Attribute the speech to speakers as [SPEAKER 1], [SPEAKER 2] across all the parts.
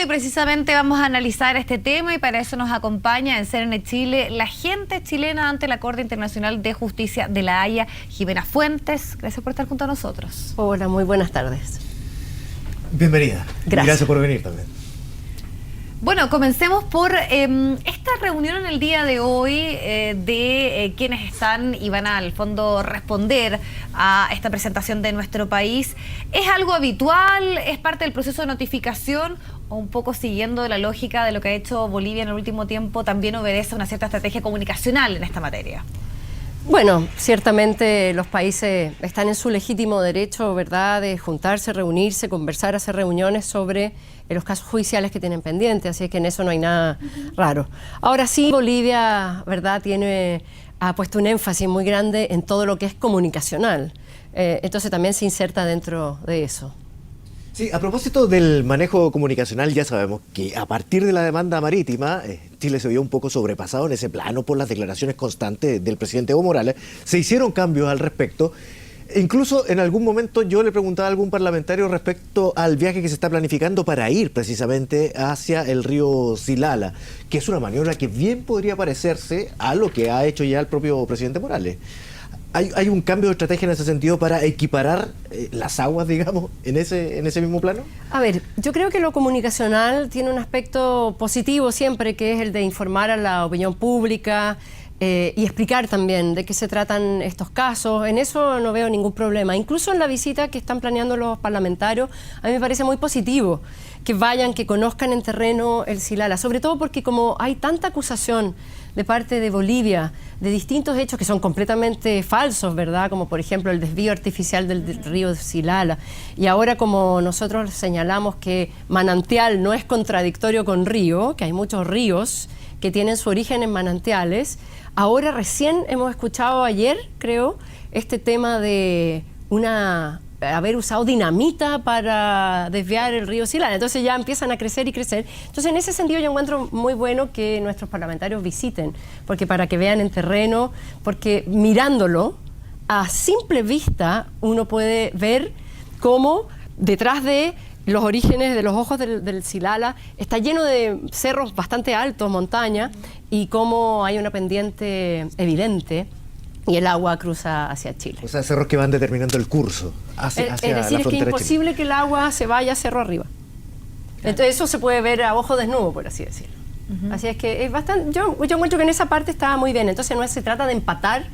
[SPEAKER 1] y precisamente vamos a analizar este tema y para eso nos acompaña en CNN Chile la agente chilena ante la Corte Internacional de Justicia de La Haya, Jimena Fuentes. Gracias por estar junto a nosotros.
[SPEAKER 2] Hola, muy buenas tardes.
[SPEAKER 3] Bienvenida. Gracias por venir también.
[SPEAKER 1] Bueno, comencemos por esta reunión en el día de hoy de quienes están y van al fondo responder a esta presentación de nuestro país. ¿Es algo habitual? ¿Es parte del proceso de notificación? ¿O un poco siguiendo la lógica de lo que ha hecho Bolivia en el último tiempo, también obedece a una cierta estrategia comunicacional en esta materia?
[SPEAKER 2] Bueno, ciertamente los países están en su legítimo derecho, ¿verdad?, de juntarse, reunirse, conversar, hacer reuniones sobre los casos judiciales que tienen pendientes, así es que en eso no hay nada raro. Ahora sí, Bolivia, ¿verdad?, ha puesto un énfasis muy grande en todo lo que es comunicacional, entonces también se inserta dentro de eso.
[SPEAKER 3] Sí, a propósito del manejo comunicacional, ya sabemos que a partir de la demanda marítima, Chile se vio un poco sobrepasado en ese plano por las declaraciones constantes del presidente Evo Morales. Se hicieron cambios al respecto. Incluso en algún momento yo le preguntaba a algún parlamentario respecto al viaje que se está planificando para ir precisamente hacia el río Silala, que es una maniobra que bien podría parecerse a lo que ha hecho ya el propio presidente Morales. ¿Hay un cambio de estrategia en ese sentido para equiparar las aguas, digamos, en ese mismo plano?
[SPEAKER 2] A ver, yo creo que lo comunicacional tiene un aspecto positivo siempre, que es el de informar a la opinión pública y explicar también de qué se tratan estos casos. En eso no veo ningún problema. Incluso en la visita que están planeando los parlamentarios, a mí me parece muy positivo que vayan, que conozcan en terreno el Silala, sobre todo porque como hay tanta acusación de parte de Bolivia, de distintos hechos que son completamente falsos, ¿verdad? Como por ejemplo el desvío artificial del río Silala. Y ahora como nosotros señalamos que manantial no es contradictorio con río, que hay muchos ríos que tienen su origen en manantiales, ahora recién hemos escuchado ayer, creo, este tema de haber usado dinamita para desviar el río Silala. Entonces ya empiezan a crecer y crecer. Entonces en ese sentido yo encuentro muy bueno que nuestros parlamentarios visiten, porque para que vean en terreno, porque mirándolo a simple vista uno puede ver cómo detrás de los orígenes de los ojos del Silala está lleno de cerros bastante altos, montaña, y cómo hay una pendiente evidente y el agua cruza hacia Chile.
[SPEAKER 3] O sea, cerros que van determinando el curso hacia la frontera.
[SPEAKER 2] Es decir, es que es imposible que el agua se vaya cerro arriba. Entonces eso se puede ver a ojo desnudo, por así decirlo. Así es que es bastante, yo encuentro que en esa parte estaba muy bien. Entonces no se trata de empatar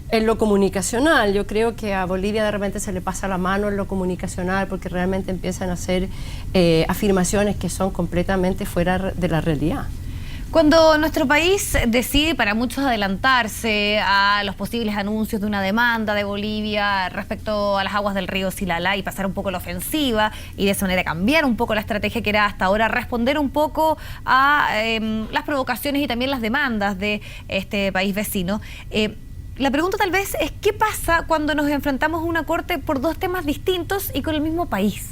[SPEAKER 2] en lo comunicacional. Yo creo que a Bolivia de repente se le pasa la mano en lo comunicacional porque realmente empiezan a hacer afirmaciones que son completamente fuera de la realidad.
[SPEAKER 1] Cuando nuestro país decide para muchos adelantarse a los posibles anuncios de una demanda de Bolivia respecto a las aguas del río Silala y pasar un poco la ofensiva y de esa manera cambiar un poco la estrategia que era hasta ahora, responder un poco a las provocaciones y también las demandas de este país vecino, la pregunta tal vez es ¿qué pasa cuando nos enfrentamos a una corte por dos temas distintos y con el mismo país?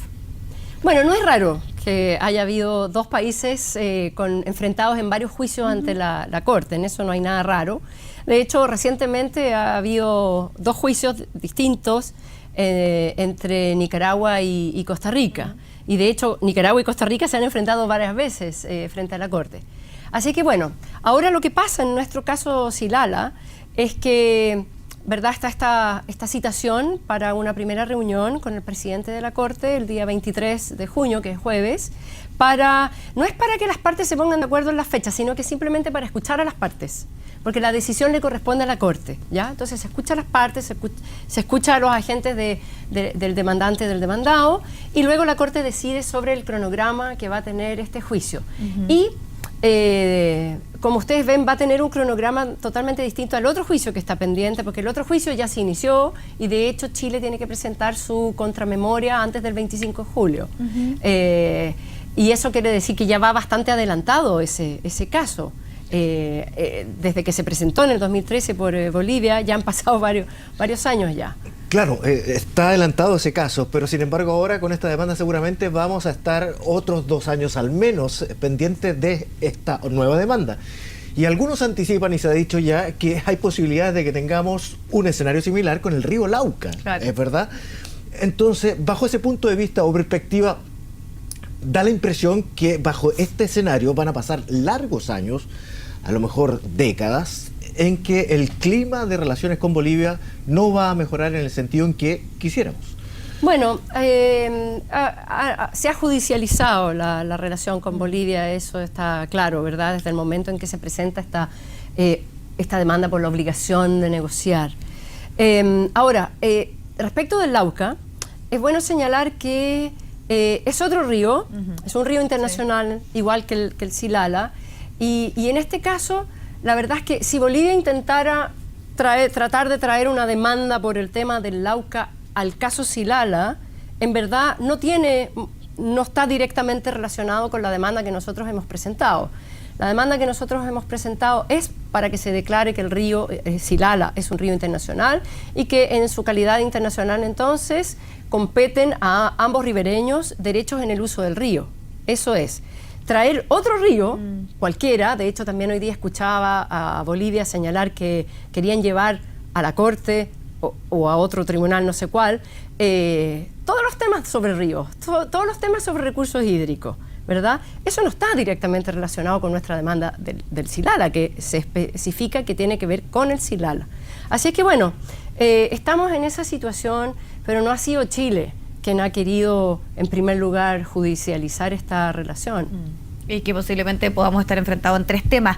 [SPEAKER 2] Bueno, no es raro que haya habido dos países enfrentados en varios juicios ante la Corte, en eso no hay nada raro. De hecho, recientemente ha habido dos juicios distintos entre Nicaragua y Costa Rica. Y de hecho, Nicaragua y Costa Rica se han enfrentado varias veces frente a la Corte. Así que bueno, ahora lo que pasa en nuestro caso Silala es que, ¿verdad?, está esta citación para una primera reunión con el presidente de la Corte el día 23 de junio, que es jueves, no es para que las partes se pongan de acuerdo en las fechas, sino que simplemente para escuchar a las partes, porque la decisión le corresponde a la Corte, ¿ya? Entonces se escucha a las partes, se escucha a los agentes del demandante y del demandado, y luego la Corte decide sobre el cronograma que va a tener este juicio. Y como ustedes ven, va a tener un cronograma totalmente distinto al otro juicio que está pendiente, porque el otro juicio ya se inició y de hecho Chile tiene que presentar su contramemoria antes del 25 de julio. Y eso quiere decir que ya va bastante adelantado ese caso. Desde que se presentó en el 2013 por Bolivia, ya han pasado varios años ya.
[SPEAKER 3] Claro, está adelantado ese caso, pero sin embargo ahora con esta demanda seguramente vamos a estar otros 2 años al menos pendientes de esta nueva demanda. Y algunos anticipan y se ha dicho ya que hay posibilidades de que tengamos un escenario similar con el río Lauca, claro. ¿Es verdad? Entonces, bajo ese punto de vista o perspectiva, da la impresión que bajo este escenario van a pasar largos años, a lo mejor décadas, en que el clima de relaciones con Bolivia no va a mejorar en el sentido en que quisiéramos.
[SPEAKER 2] Bueno, se ha judicializado la relación con Bolivia, eso está claro, ¿verdad? Desde el momento en que se presenta esta demanda por la obligación de negociar. Ahora, respecto del Lauca, es bueno señalar que es otro río, es un río internacional, sí, igual que el Silala, y en este caso, la verdad es que si Bolivia intentara tratar de traer una demanda por el tema del Lauca al caso Silala, en verdad no está directamente relacionado con la demanda que nosotros hemos presentado. La demanda que nosotros hemos presentado es para que se declare que el río Silala es un río internacional y que en su calidad internacional entonces competen a ambos ribereños derechos en el uso del río. Eso es. Traer otro río, cualquiera, de hecho también hoy día escuchaba a Bolivia señalar que querían llevar a la Corte o a otro tribunal, no sé cuál, todos los temas sobre ríos, todos los temas sobre recursos hídricos, ¿verdad? Eso no está directamente relacionado con nuestra demanda del Silala, que se especifica que tiene que ver con el Silala. Así es que bueno, estamos en esa situación, pero no ha sido Chile quien ha querido, en primer lugar, judicializar esta relación.
[SPEAKER 1] Y que posiblemente podamos estar enfrentados en 3 temas.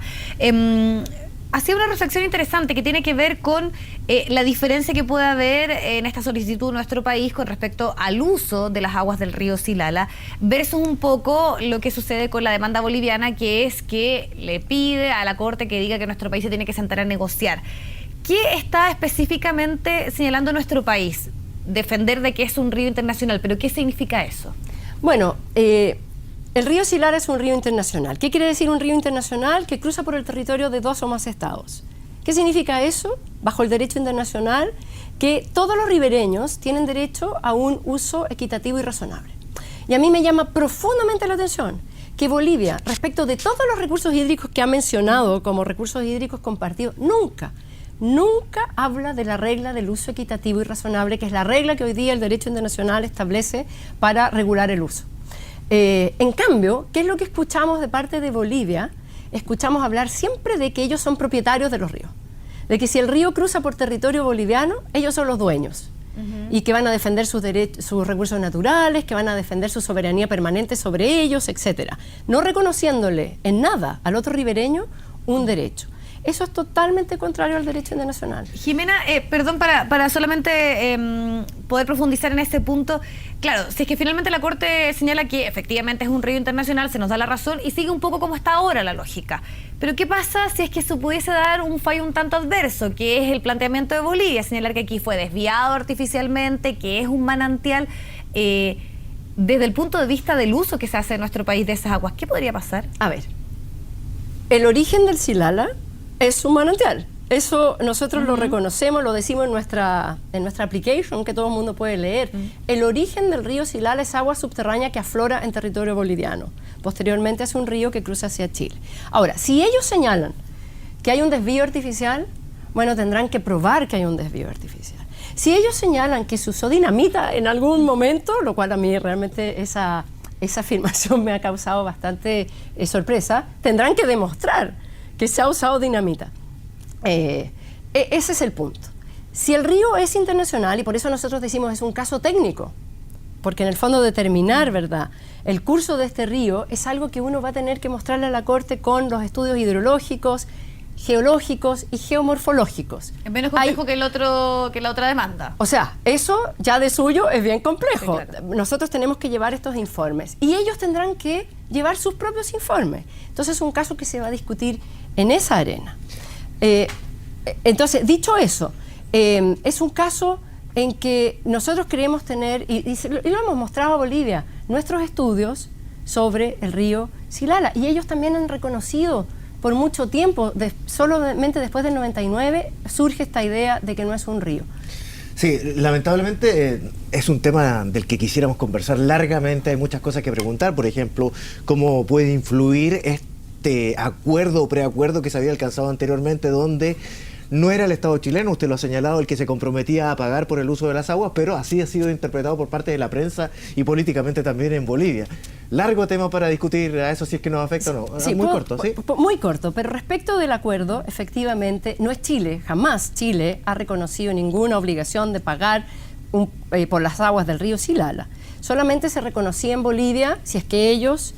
[SPEAKER 1] Hacía una reflexión interesante que tiene que ver con la diferencia que puede haber en esta solicitud de nuestro país con respecto al uso de las aguas del río Silala, versus un poco lo que sucede con la demanda boliviana, que es que le pide a la Corte que diga que nuestro país se tiene que sentar a negociar. ¿Qué está específicamente señalando nuestro país? Defender de que es un río internacional, pero ¿qué significa eso?
[SPEAKER 2] Bueno, el río Silala es un río internacional. ¿Qué quiere decir un río internacional? Que cruza por el territorio de 2 o más estados. ¿Qué significa eso? Bajo el derecho internacional, que todos los ribereños tienen derecho a un uso equitativo y razonable. Y a mí me llama profundamente la atención que Bolivia, respecto de todos los recursos hídricos que ha mencionado como recursos hídricos compartidos, nunca habla de la regla del uso equitativo y razonable, que es la regla que hoy día el derecho internacional establece para regular el uso. En cambio, ¿qué es lo que escuchamos de parte de Bolivia? Escuchamos hablar siempre de que ellos son propietarios de los ríos, de que si el río cruza por territorio boliviano, ellos son los dueños, y que van a defender sus recursos naturales, que van a defender su soberanía permanente sobre ellos, etcétera, no reconociéndole en nada al otro ribereño un derecho. Eso es totalmente contrario al derecho internacional.
[SPEAKER 1] Jimena, perdón, para solamente poder profundizar en este punto. Claro, si es que finalmente la Corte señala que efectivamente es un río internacional, se nos da la razón y sigue un poco como está ahora la lógica. Pero ¿qué pasa si es que se pudiese dar un fallo un tanto adverso, que es el planteamiento de Bolivia, señalar que aquí fue desviado artificialmente, que es un manantial? Desde el punto de vista del uso que se hace en nuestro país de esas aguas, ¿qué podría pasar?
[SPEAKER 2] A ver, el origen del Silala es un manantial. Eso nosotros lo reconocemos, lo decimos en nuestra application, que todo el mundo puede leer. El origen del río Silala es agua subterránea que aflora en territorio boliviano. Posteriormente es un río que cruza hacia Chile. Ahora, si ellos señalan que hay un desvío artificial, bueno, tendrán que probar que hay un desvío artificial. Si ellos señalan que se usó dinamita en algún momento, lo cual a mí realmente esa afirmación me ha causado bastante sorpresa, tendrán que demostrar que se ha usado dinamita. Ese es el punto. Si el río es internacional, y por eso nosotros decimos es un caso técnico, porque en el fondo determinar, ¿verdad?, el curso de este río es algo que uno va a tener que mostrarle a la Corte con los estudios hidrológicos, geológicos y geomorfológicos.
[SPEAKER 1] Es menos complejo que la otra demanda.
[SPEAKER 2] O sea, eso ya de suyo es bien complejo.
[SPEAKER 1] Sí, claro.
[SPEAKER 2] Nosotros tenemos que llevar estos informes y ellos tendrán que llevar sus propios informes. Entonces es un caso que se va a discutir en esa arena. Entonces, dicho eso, es un caso en que nosotros queremos tener, y lo hemos mostrado a Bolivia, nuestros estudios sobre el río Silala, y ellos también han reconocido por mucho tiempo, solamente después del 99, surge esta idea de que no es un río.
[SPEAKER 3] Sí, lamentablemente es un tema del que quisiéramos conversar largamente, hay muchas cosas que preguntar, por ejemplo, cómo puede influir este acuerdo o preacuerdo que se había alcanzado anteriormente, donde no era el Estado chileno, usted lo ha señalado, el que se comprometía a pagar por el uso de las aguas, pero así ha sido interpretado por parte de la prensa y políticamente también en Bolivia. largo tema para discutir a eso si es que nos afecta o no.
[SPEAKER 2] Sí,
[SPEAKER 3] muy corto, ¿sí?
[SPEAKER 2] Muy corto, pero respecto del acuerdo, efectivamente, no es Chile, jamás Chile ha reconocido ninguna obligación de pagar por las aguas del río Silala. Solamente se reconocía en Bolivia si es que ellos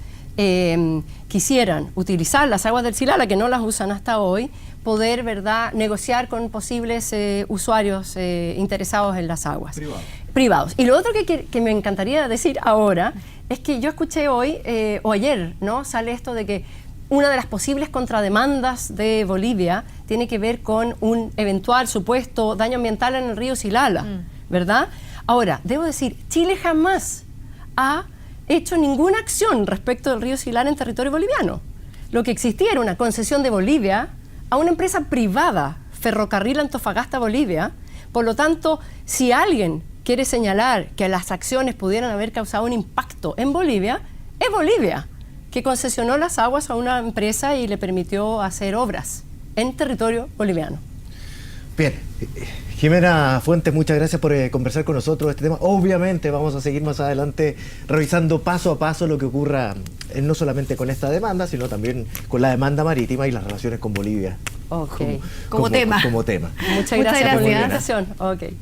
[SPEAKER 2] quisieran utilizar las aguas del Silala, que no las usan hasta hoy, poder, ¿verdad?, negociar con posibles usuarios interesados en las aguas. Privados. Y lo otro que me encantaría decir ahora es que yo escuché hoy o ayer, ¿no?, sale esto de que una de las posibles contrademandas de Bolivia tiene que ver con un eventual supuesto daño ambiental en el río Silala, ¿verdad? Ahora, debo decir, Chile jamás ha hecho ninguna acción respecto del río Silala en territorio boliviano. Lo que existía era una concesión de Bolivia a una empresa privada, Ferrocarril Antofagasta Bolivia. Por lo tanto, si alguien quiere señalar que las acciones pudieran haber causado un impacto en Bolivia, es Bolivia, que concesionó las aguas a una empresa y le permitió hacer obras en territorio boliviano.
[SPEAKER 3] Bien, Jimena Fuentes, muchas gracias por conversar con nosotros este tema. Obviamente vamos a seguir más adelante revisando paso a paso lo que ocurra, no solamente con esta demanda, sino también con la demanda marítima y las relaciones con Bolivia.
[SPEAKER 2] Okay.
[SPEAKER 1] Como tema.
[SPEAKER 3] Como tema.
[SPEAKER 2] Muchas gracias por la
[SPEAKER 1] gracias.
[SPEAKER 2] invitación. Okay.